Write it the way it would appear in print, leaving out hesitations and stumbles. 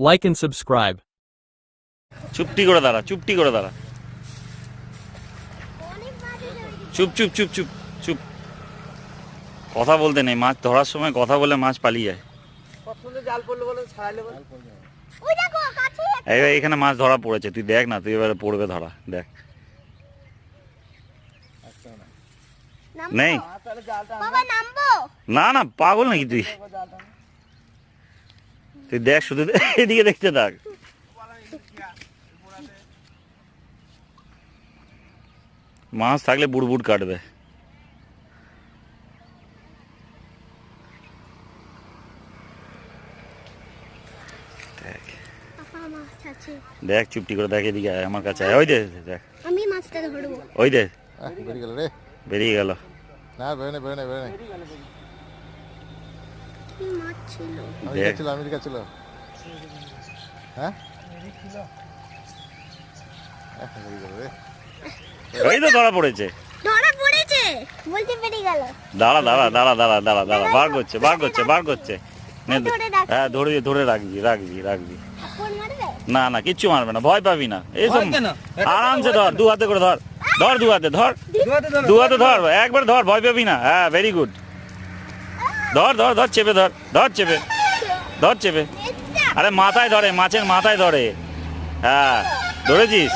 Like and subscribe. চুপটি করে দাঁড়া, চুপটি করে দাঁড়া, চুপ চুপ চুপ চুপ চুপ। কথা বলতে নেই, মাছ ধরার সময় কথা বলে মাছ পালিয়ে যায়। এখানে মাছ ধরা পড়েছে, তুই দেখ না, তুই এবারে পড়বে ধরা, দেখ। নেই না না, পাগল নাকি তুই? তুই দেখ, শুধু এদিকে দেখতে থাক। মাছ থাকলে বুড়বুড় কাটবে। দেখ চুপটি করে দেখ, এদিকে আয় আমার কাছে। ওই দে দেখ, আমি মাছটা ধরবো। ওই দে বেরিয়ে গেল রে, বেরিয়ে গেল। না বেরোনে বেরোনে বেরোনে, কি মাছ ছিল? আমেরিকা ছিল। হ্যাঁ বেরিয়ে গেল রে, ওই তো ধরা পড়েছে, ধরা পড়েছে বলতে বেরিয়ে গেল। দাঁড়া দাঁড়া দাঁড়া দাঁড়া দাঁড়া দাঁড়া, বার করছে বার করছে বার করছে। নে, ধরে রাখ। হ্যাঁ ধরে ধরে রাখবি রাখবি রাখবি। ফোন মারবে? না না, কিচ্ছু মারবে না, ভয় পাবি না। এইসব আরামসে ধর, দু হাতে করে ধর, ধর দু হাতে ধর, দু হাতে ধর, একবার ধর, ভয় পাবি না। হ্যাঁ ভেরি গুড, ধর ধর ধর, চেপে ধর, ধর চেপে ধর চেপে। আরে মাথায় ধরে, মাছের মাথায় ধরে। হ্যাঁ ধরেছিস?